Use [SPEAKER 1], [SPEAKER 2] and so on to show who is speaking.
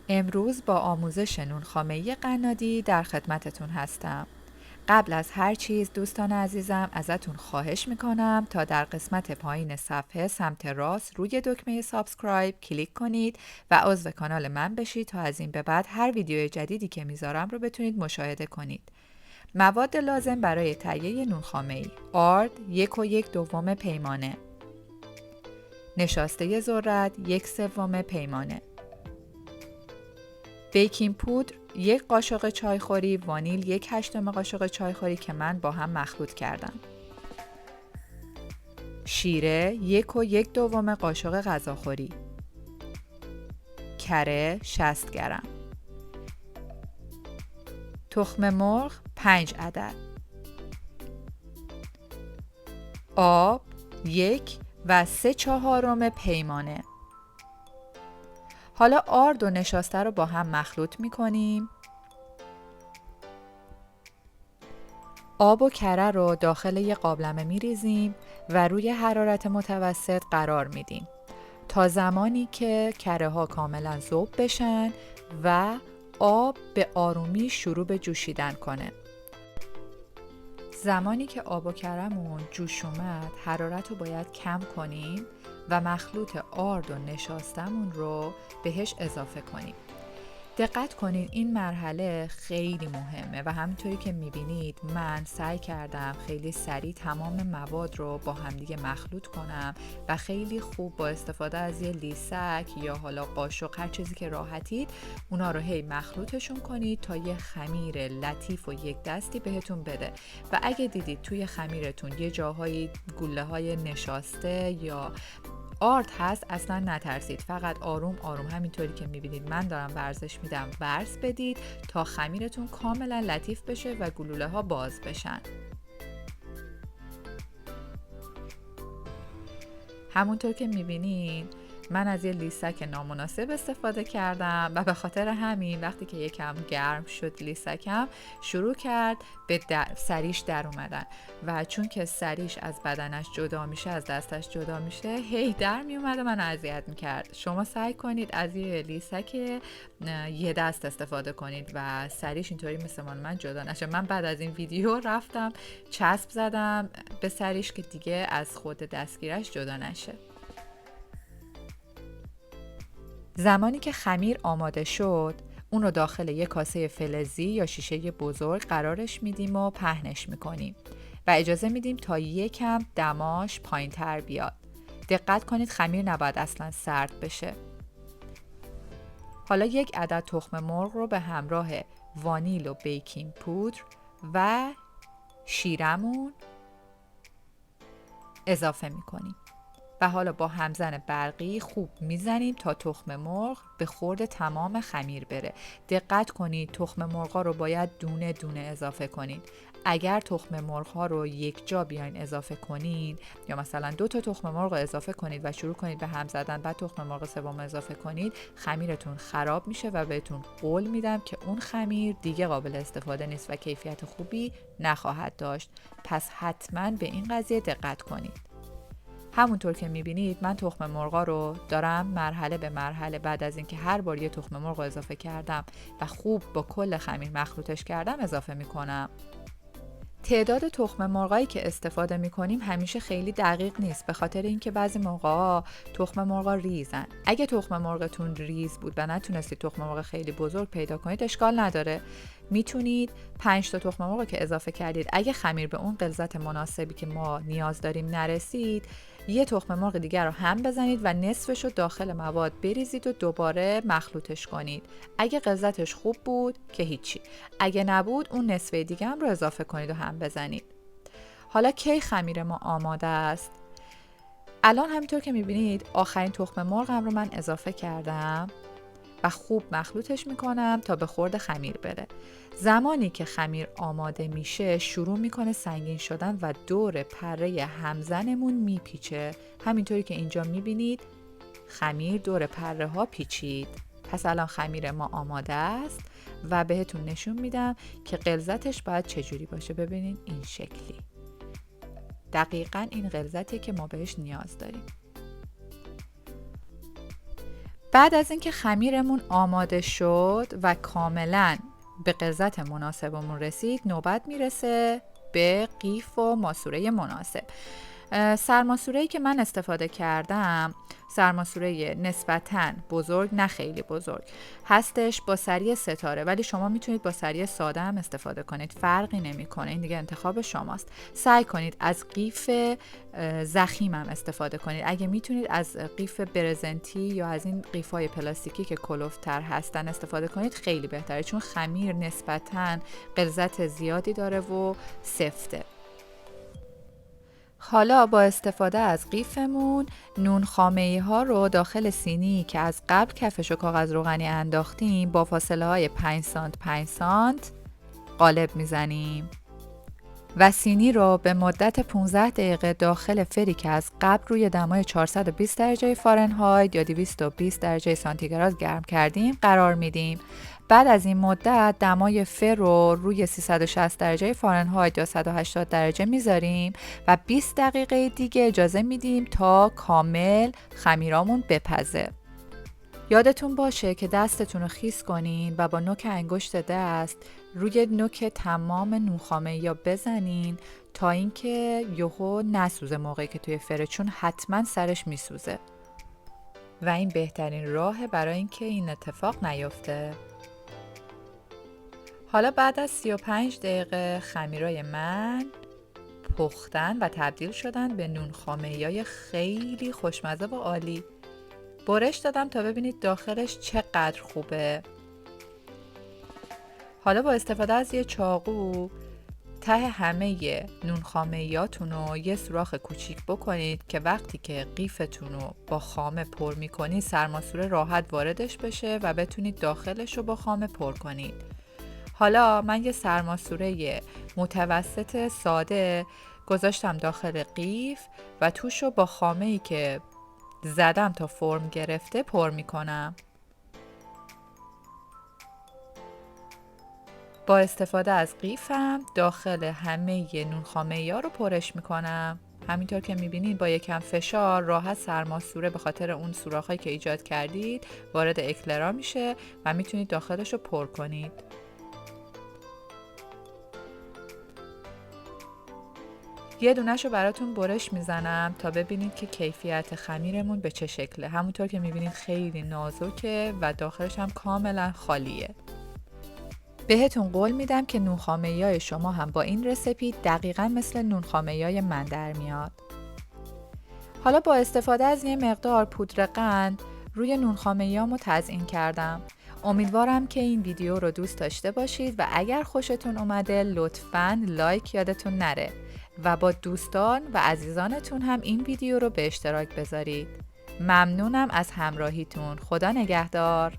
[SPEAKER 1] امروز با آموزش نونخامه‌ای قنادی در خدمتتون هستم. قبل از هر چیز دوستان عزیزم ازتون خواهش میکنم تا در قسمت پایین صفحه سمت راست روی دکمه سابسکرایب کلیک کنید و عضو کانال من بشید تا از این به بعد هر ویدیو جدیدی که میذارم رو بتونید مشاهده کنید. مواد لازم برای تهیه نونخامه‌ای: آرد 1 و 1/2 پیمانه، نشاسته ذرت 1/3 پیمانه، بیکینگ پودر 1 قاشق چایخوری، وانیل 1/8 قاشق چایخوری که من با هم مخلوط کردم، شیره 1 و 1/2 قاشق غذاخوری، کره 60 گرم، تخم مرغ 5 عدد، آب 1 و 3/4 پیمانه. حالا آرد و نشاسته رو با هم مخلوط می‌کنیم. آب و کره رو داخل یک قابلمه می‌ریزیم و روی حرارت متوسط قرار میدیم تا زمانی که کره ها کاملا ذوب بشن و آب به آرومی شروع به جوشیدن کنه. زمانی که آب و کره‌مون جوش اومد، حرارت رو باید کم کنیم و مخلوط آرد و نشاستمون رو بهش اضافه کنیم. دقت کنید این مرحله خیلی مهمه و همینطوری که میبینید من سعی کردم خیلی سریع تمام مواد رو با همدیگه مخلوط کنم و خیلی خوب با استفاده از یه لیسک یا حالا قاشق هر چیزی که راحتید اونا رو هی مخلوطشون کنید تا یه خمیر لطیف و یک دستی بهتون بده. و اگه دیدید توی خمیرتون یه جاهایی گوله های نشاسته یا آرد هست، اصلا نترسید، فقط آروم آروم همینطوری که میبینید من دارم ورزش میدم ورز بدید تا خمیرتون کاملا لطیف بشه و گلوله ها باز بشن. همونطور که میبینید من از یه لیسک نامناسب استفاده کردم و به خاطر همین وقتی که یکم گرم شد لیسکم شروع کرد به سریش در اومدن و چون که سریش از بدنش جدا میشه، از دستش جدا میشه، هی در میومد و من اذیت میکرد. شما سعی کنید از یه لیسک یه دست استفاده کنید و سریش اینطوری مثل من جدا نشه. من بعد از این ویدیو رفتم چسب زدم به سریش که دیگه از خود دستگیرش جدا نشه. زمانی که خمیر آماده شد، اون رو داخل یک کاسه فلزی یا شیشه بزرگ قرارش میدیم و پهنش میکنیم و اجازه میدیم تا یکم دماش پایین تر بیاد. دقت کنید خمیر نباید اصلا سرد بشه. حالا 1 عدد تخم مرغ رو به همراه وانیل و بیکینگ پودر و شیرمون اضافه میکنیم و حالا با همزن برقی خوب میزنیم تا تخم مرغ به خورد تمام خمیر بره. دقت کنید تخم مرغ ها رو باید دونه دونه اضافه کنید. اگر تخم مرغ ها رو یک جا بیاین اضافه کنید یا مثلا 2 تا تخم مرغ رو اضافه کنید و شروع کنید به هم زدن بعد تخم مرغ سوم اضافه کنید، خمیرتون خراب میشه و بهتون قول میدم که اون خمیر دیگه قابل استفاده نیست و کیفیت خوبی نخواهد داشت. پس حتما به این قضیه دقت کنید. همونطور که میبینید من تخم مرغا رو دارم مرحله به مرحله بعد از اینکه هر بار یه تخم مرغ رو اضافه کردم و خوب با کل خمیر مخلوطش کردم اضافه میکنم. تعداد تخم مرغایی که استفاده میکنیم همیشه خیلی دقیق نیست به خاطر اینکه بعضی موقعا تخم مرغا ریزن. اگه تخم مرغتون ریز بود و نتونستید تخم مرغ خیلی بزرگ پیدا کنید اشکال نداره، میتونید 5 تا تخم مرغ که اضافه کردید اگه خمیر به اون غلظت مناسبی که ما نیاز داریم نرسید، یه تخم مرغ دیگر رو هم بزنید و نصفش رو داخل مواد بریزید و دوباره مخلوطش کنید. اگه غلظتش خوب بود که هیچی، اگه نبود اون نصفه دیگه هم رو اضافه کنید و هم بزنید. حالا کی خمیر ما آماده است؟ الان همینطور که میبینید آخرین تخم مرغم رو من اضافه کردم و خوب مخلوطش میکنم تا به خورد خمیر بره. زمانی که خمیر آماده میشه شروع میکنه سنگین شدن و دور پره همزنمون میپیچه. همینطوری که اینجا میبینید خمیر دور پره ها پیچید. پس الان خمیر ما آماده است و بهتون نشون میدم که غلظتش باید چجوری باشه. ببینید این شکلی دقیقاً این غلظتیه که ما بهش نیاز داریم. بعد از اینکه خمیرمون آماده شد و کاملا به غلظت مناسبمون رسید، نوبت میرسه به قیف و ماسوره مناسب. سرماسوره‌ای که من استفاده کردم سرماسوره نسبتاً بزرگ، نه خیلی بزرگ هستش، با سری ستاره، ولی شما میتونید با سری ساده هم استفاده کنید، فرقی نمیکنه، این دیگه انتخاب شماست. سعی کنید از قیف ضخیم هم استفاده کنید. اگه میتونید از قیف برزنتی یا از این قیف‌های پلاستیکی که کلفتر هستن استفاده کنید خیلی بهتره، چون خمیر نسبتاً غلظت زیادی داره و سفته. حالا با استفاده از قیفمون نون خامه‌ای ها رو داخل سینی که از قبل کفش و کاغذ روغنی انداختیم با فاصله های 5 سانت 5 سانت قالب میزنیم و سینی رو به مدت 15 دقیقه داخل فری که از قبل روی دمای 420 درجه فارنهایت یا 220 درجه سانتیگراد گرم کردیم قرار میدیم. بعد از این مدت دمای فر رو روی 360 درجه فارنهایت یا 180 درجه میذاریم و 20 دقیقه دیگه اجازه میدیم تا کامل خمیرامون بپزه. یادتون باشه که دستتون رو خیس کنین و با نوک انگشت دست روی نوک تمام نونخامه یا بزنین تا اینکه یهو نسوزه موقعی که توی فره، چون حتما سرش میسوزه و این بهترین راه برای اینکه این اتفاق نیفته. حالا بعد از 35 دقیقه خمیرای من پختن و تبدیل شدن به نون خامه‌ای خیلی خوشمزه و عالی. برش دادم تا ببینید داخلش چقدر خوبه. حالا با استفاده از یه چاقو ته همه نون خامه‌ایاتون رو یه سوراخ کوچیک بکنید که وقتی که قیفتون رو با خامه پر می‌کنید سرماسوره راحت واردش بشه و بتونید داخلش رو با خامه پر کنید. حالا من یه سرماسوره متوسط ساده گذاشتم داخل قیف و توش رو با خامه‌ای که زدم تا فرم گرفته پر میکنم. با استفاده از قیفم داخل همه نون خامه‌ای ها رو پرش میکنم. همینطور که میبینید با یکم فشار راحت سرماسوره به خاطر اون سوراخی که ایجاد کردید وارد اکلرا میشه و میتونید داخلش رو پر کنید. یه دونه‌شو براتون برش میزنم تا ببینید که کیفیت خمیرمون به چه شکله. همونطور که میبینید خیلی نازکه و داخلش هم کاملا خالیه. بهتون قول میدم که نونخامه‌ای شما هم با این رسیپی دقیقاً مثل نونخامه‌ای من در میاد. حالا با استفاده از یه مقدار پودر قند روی نونخامه‌ایامو تزیین کردم. امیدوارم که این ویدیو رو دوست داشته باشید و اگر خوشتون اومده لطفاً لایک یادتون نره و با دوستان و عزیزانتون هم این ویدیو رو به اشتراک بذارید. ممنونم از همراهیتون. خدا نگهدار.